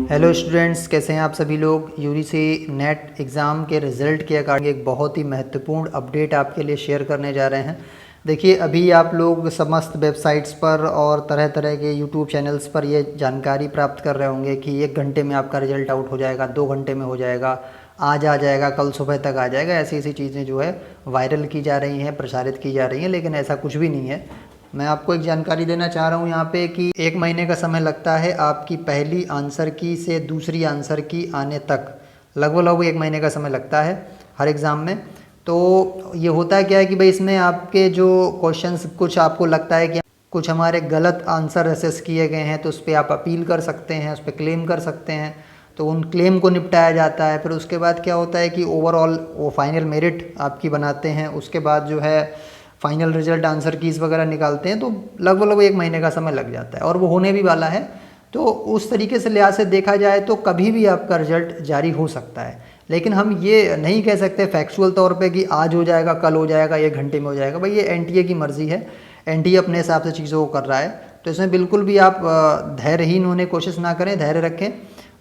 Hello students, कैसे हैं आप सभी लोग। यूजीसी नेट एग्ज़ाम के रिज़ल्ट के अकॉर्डिंग एक बहुत ही महत्वपूर्ण अपडेट आपके लिए शेयर करने जा रहे हैं। देखिए, अभी आप लोग समस्त वेबसाइट्स पर और तरह तरह के यूट्यूब चैनल्स पर ये जानकारी प्राप्त कर रहे होंगे कि 1 घंटे में आपका रिज़ल्ट आउट हो जाएगा, 2 घंटे में हो जाएगा, आज आ जाएगा, कल सुबह तक आ जाएगा। ऐसी ऐसी चीज़ें जो है वायरल की जा रही हैं, प्रसारित की जा रही हैं, लेकिन ऐसा कुछ भी नहीं है। मैं आपको एक जानकारी देना चाह रहा हूँ यहाँ पे कि 1 महीने का समय लगता है आपकी पहली आंसर की से दूसरी आंसर की आने तक। लगभग 1 महीने का समय लगता है हर एग्ज़ाम में। तो ये होता है क्या है कि भाई इसमें आपके जो क्वेश्चंस कुछ आपको लगता है कि कुछ हमारे गलत आंसर असेस किए गए हैं, तो उस पर आप अपील कर सकते हैं, उस पर क्लेम कर सकते हैं। तो उन क्लेम को निपटाया जाता है। फिर उसके बाद क्या होता है कि ओवरऑल वो फाइनल मेरिट आपकी बनाते हैं। उसके बाद जो है फाइनल रिजल्ट आंसर कीज़ वगैरह निकालते हैं। तो लगभग 1 महीने का समय लग जाता है और वो होने भी वाला है। तो उस तरीके से लिहाज से देखा जाए तो कभी भी आपका रिजल्ट जारी हो सकता है, लेकिन हम ये नहीं कह सकते फैक्चुअल तौर पे कि आज हो जाएगा, कल हो जाएगा, 1 घंटे में हो जाएगा। भाई ये एनटीए की मर्ज़ी है, एनटीए अपने हिसाब से चीज़ों को कर रहा है। तो इसमें बिल्कुल भी आप धैर्यहीन होने की कोशिश ना करें, धैर्य रखें।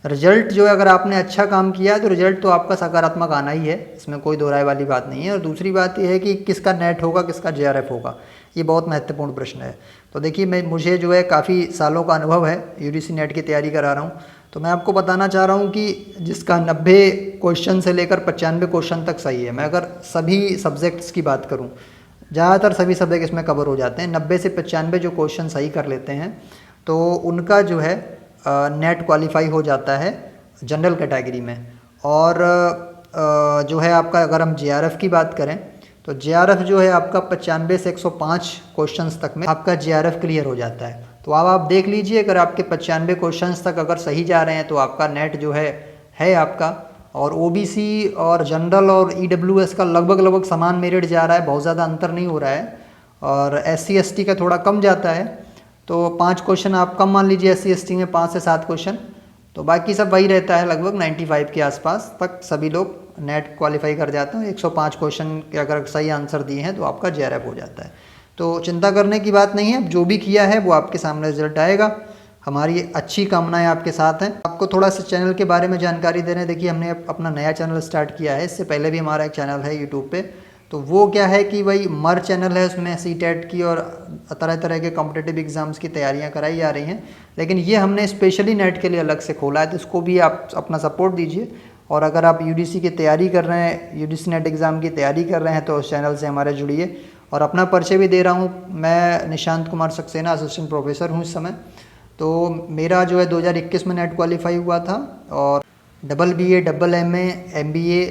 रिजल्ट जो है, अगर आपने अच्छा काम किया है तो रिजल्ट तो आपका सकारात्मक आना ही है, इसमें कोई दो राय वाली बात नहीं है। और दूसरी बात यह है कि किसका नेट होगा, किसका जेआरएफ होगा, ये बहुत महत्वपूर्ण प्रश्न है। तो देखिए, मुझे जो है काफ़ी सालों का अनुभव है, यूजीसी नेट की तैयारी करा रहा हूँ। तो मैं आपको बताना चाह रहा हूँ कि जिसका 90 क्वेश्चन से लेकर 95 क्वेश्चन तक सही है। मैं अगर सभी सब्जेक्ट्स की बात करूँ, ज़्यादातर सभी सब्जेक्ट इसमें कवर हो जाते हैं। 90 से 95 जो क्वेश्चन सही कर लेते हैं तो उनका जो है नेट क्वालिफाई हो जाता है जनरल कैटेगरी में। और जो है आपका, अगर हम जेआरएफ की बात करें तो जेआरएफ जो है आपका 95 से 105 क्वेश्चंस तक में आपका जेआरएफ क्लियर हो जाता है। तो अब आप देख लीजिए, अगर आपके 95 क्वेश्चंस तक अगर सही जा रहे हैं तो आपका नेट जो है आपका। और ओबीसी और जनरल और ईडब्ल्यूएस का लगभग समान मेरिट जा रहा है, बहुत ज़्यादा अंतर नहीं हो रहा है। और एससी एसटी का थोड़ा कम जाता है, तो 5 क्वेश्चन आप कम मान लीजिए एससी एसटी में, 5 से 7 क्वेश्चन। तो बाकी सब वही रहता है, लगभग 95 के आसपास तक सभी लोग नेट क्वालिफाई कर जाते हैं। 105 क्वेश्चन के अगर सही आंसर दिए हैं तो आपका जेआरएफ हो जाता है। तो चिंता करने की बात नहीं है, जो भी किया है वो आपके सामने रिजल्ट आएगा। हमारी अच्छी कामनाएं आपके साथ हैं। आपको थोड़ा सा चैनल के बारे में जानकारी दे रहे हैं। देखिए, हमने अपना नया चैनल स्टार्ट किया है, इससे पहले भी हमारा एक चैनल है यूट्यूब पे। तो वो क्या है कि भाई मर चैनल है, उसमें सीटेट की और तरह तरह के कॉम्पिटिटिव एग्ज़ाम्स की तैयारियां कराई जा रही हैं। लेकिन ये हमने स्पेशली नेट के लिए अलग से खोला है, तो इसको भी आप अपना सपोर्ट दीजिए। और अगर आप यूजीसी की तैयारी कर रहे हैं, यूजीसी नेट एग्ज़ाम की तैयारी कर रहे हैं, तो उस चैनल से हमारे जुड़िए। और अपना परिचय भी दे रहा हूँ, मैं निशांत कुमार सक्सेना असिस्टेंट प्रोफेसर हूँ इस समय। तो मेरा जो है 2021 में नेट क्वालिफाई हुआ था और BBA, MA, MBA,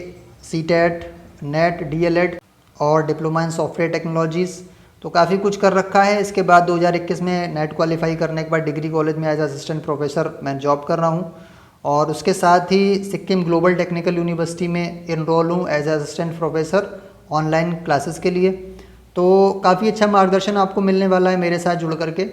CTET, net, DLED और डिप्लोमा इन सॉफ्टवेयर टेक्नोलॉजीज़, तो काफ़ी कुछ कर रखा है। इसके बाद 2021 में नेट क्वालिफाई करने के बाद डिग्री कॉलेज में एज असिस्टेंट प्रोफेसर मैं जॉब कर रहा हूँ। और उसके साथ ही सिक्किम ग्लोबल टेक्निकल यूनिवर्सिटी में इनरोल हूँ as assistant professor online classes के लिए। तो काफ़ी अच्छा मार्गदर्शन आपको मिलने वाला है मेरे साथ जुड़ करके,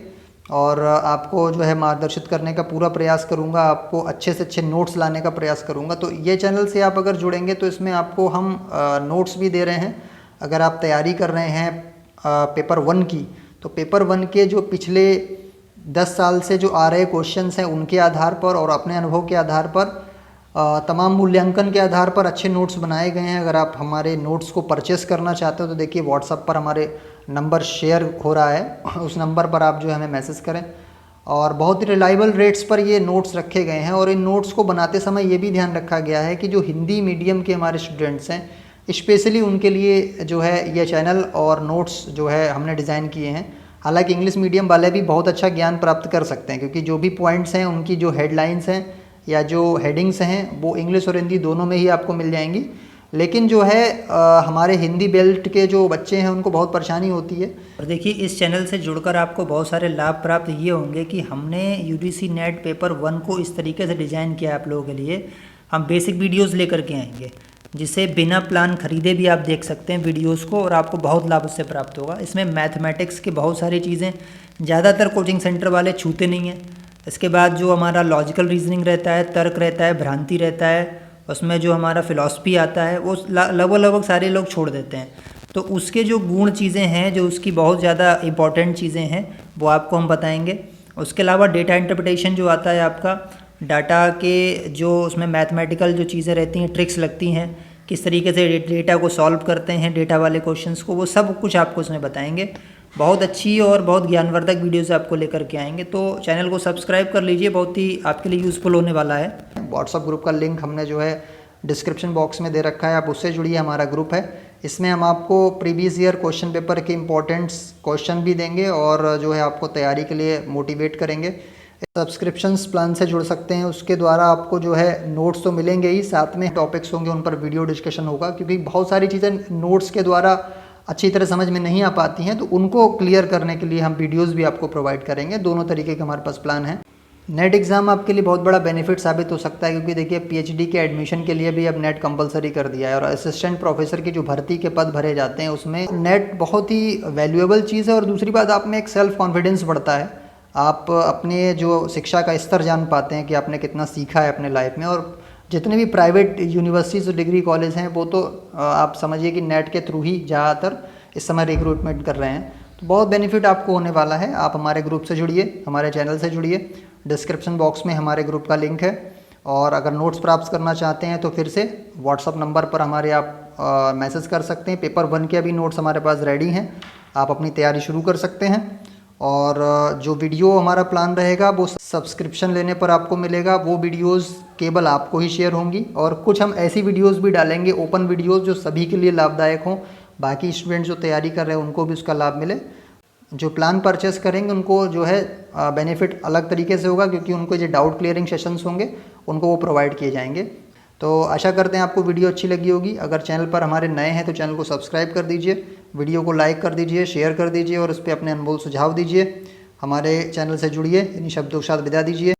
और आपको जो है मार्गदर्शित करने का पूरा प्रयास करूंगा, आपको अच्छे से अच्छे नोट्स लाने का प्रयास करूंगा। तो ये चैनल से आप अगर जुड़ेंगे तो इसमें आपको हम नोट्स भी दे रहे हैं। अगर आप तैयारी कर रहे हैं पेपर 1 की, तो पेपर 1 के जो पिछले 10 साल से जो आ रहे क्वेश्चंस हैं उनके आधार पर और अपने अनुभव के आधार पर, तमाम मूल्यांकन के आधार पर अच्छे नोट्स बनाए गए हैं। अगर आप हमारे नोट्स को परचेस करना चाहते हो तो देखिए, व्हाट्सएप पर हमारे नंबर शेयर हो रहा है, उस नंबर पर आप जो है हमें मैसेज करें। और बहुत ही रिलायबल रेट्स पर ये नोट्स रखे गए हैं। और इन नोट्स को बनाते समय ये भी ध्यान रखा गया है कि जो हिंदी मीडियम के हमारे स्टूडेंट्स हैं, स्पेशली उनके लिए जो है ये चैनल और नोट्स जो है हमने डिज़ाइन किए हैं। हालांकि इंग्लिश मीडियम वाले भी बहुत अच्छा ज्ञान प्राप्त कर सकते हैं, क्योंकि जो भी पॉइंट्स हैं, उनकी जो हेडलाइंस हैं या जो हेडिंग्स हैं, वो इंग्लिश और हिंदी दोनों में ही आपको मिल जाएंगी। लेकिन जो है हमारे हिंदी बेल्ट के जो बच्चे हैं उनको बहुत परेशानी होती है। और देखिए, इस चैनल से जुड़कर आपको बहुत सारे लाभ प्राप्त ये होंगे कि हमने यूजीसी नेट पेपर 1 को इस तरीके से डिज़ाइन किया है आप लोगों के लिए। हम बेसिक वीडियोस लेकर के आएंगे, जिसे बिना प्लान खरीदे भी आप देख सकते हैं वीडियोस को, और आपको बहुत लाभ उससे प्राप्त होगा। इसमें मैथमेटिक्स की बहुत सारी चीज़ें ज़्यादातर कोचिंग सेंटर वाले छूते नहीं हैं। इसके बाद जो हमारा लॉजिकल रीजनिंग रहता है, तर्क रहता है, भ्रांति रहता है, उसमें जो हमारा फिलॉसफी आता है, वो लगभग सारे लोग छोड़ देते हैं। तो उसके जो गुण चीज़ें हैं, जो उसकी बहुत ज़्यादा इंपॉर्टेंट चीज़ें हैं, वो आपको हम बताएंगे। उसके अलावा डेटा इंटरप्रिटेशन जो आता है आपका, डाटा के जो उसमें मैथमेटिकल जो चीज़ें रहती हैं, ट्रिक्स लगती हैं, किस तरीके से डेटा को सॉल्व करते हैं, डेटा वाले क्वेश्चंस को, वो सब कुछ आपको उसमें बताएंगे। बहुत अच्छी और बहुत ज्ञानवर्धक वीडियोज़ आपको लेकर के आएंगे, तो चैनल को सब्सक्राइब कर लीजिए, बहुत ही आपके लिए यूज़फुल होने वाला है। व्हाट्सअप ग्रुप का लिंक हमने जो है डिस्क्रिप्शन बॉक्स में दे रखा है, आप उससे जुड़िए। हमारा ग्रुप है, इसमें हम आपको प्रीवियस ईयर क्वेश्चन पेपर के इम्पोर्टेंट्स क्वेश्चन भी देंगे और जो है आपको तैयारी के लिए मोटिवेट करेंगे। सब्सक्रिप्शंस प्लान से जुड़ सकते हैं, उसके द्वारा आपको जो है नोट्स तो मिलेंगे ही, साथ में टॉपिक्स होंगे, उन पर वीडियो डिस्कशन होगा, क्योंकि बहुत सारी चीज़ें नोट्स के द्वारा अच्छी तरह समझ में नहीं आ पाती हैं, तो उनको क्लियर करने के लिए हम वीडियोस भी आपको प्रोवाइड करेंगे। दोनों तरीके के हमारे पास प्लान है। नेट एग्ज़ाम आपके लिए बहुत बड़ा बेनिफिट साबित हो सकता है, क्योंकि देखिए पीएचडी के एडमिशन के लिए भी अब नेट कंपलसरी कर दिया है, और असिस्टेंट प्रोफेसर की जो भर्ती के पद भरे जाते हैं उसमें नेट बहुत ही वैल्यूएबल चीज़ है। और दूसरी बात, आप में एक सेल्फ कॉन्फिडेंस बढ़ता है, आप अपने जो शिक्षा का स्तर जान पाते हैं कि आपने कितना सीखा है अपने लाइफ में। और जितने भी प्राइवेट यूनिवर्सिटीज़ और डिग्री कॉलेज हैं वो तो आप समझिए कि नेट के थ्रू ही ज़्यादातर इस समय रिक्रूटमेंट कर रहे हैं, तो बहुत बेनिफिट आपको होने वाला है। आप हमारे ग्रुप से जुड़िए, हमारे चैनल से जुड़िए, डिस्क्रिप्शन बॉक्स में हमारे ग्रुप का लिंक है। और अगर नोट्स प्राप्त करना चाहते हैं तो फिर से व्हाट्सअप नंबर पर हमारे आप मैसेज कर सकते हैं। पेपर 1 के अभी नोट्स हमारे पास रेडी हैं, आप अपनी तैयारी शुरू कर सकते हैं। और जो वीडियो हमारा प्लान रहेगा वो सब्सक्रिप्शन लेने पर आपको मिलेगा, वो वीडियोस केवल आपको ही शेयर होंगी। और कुछ हम ऐसी वीडियोस भी डालेंगे, ओपन वीडियोस, जो सभी के लिए लाभदायक हों, बाकी स्टूडेंट्स जो तैयारी कर रहे हैं उनको भी उसका लाभ मिले। जो प्लान परचेस करेंगे उनको जो है बेनिफिट अलग तरीके से होगा, क्योंकि उनको जो डाउट क्लियरिंग सेशंस होंगे उनको वो प्रोवाइड किए जाएंगे। तो आशा करते हैं आपको वीडियो अच्छी लगी होगी। अगर चैनल पर हमारे नए हैं तो चैनल को सब्सक्राइब कर दीजिए, वीडियो को लाइक कर दीजिए, शेयर कर दीजिए और उस पर अपने अनमोल सुझाव दीजिए। हमारे चैनल से जुड़िए, इन्हीं शब्दों के साथ विदा दीजिए।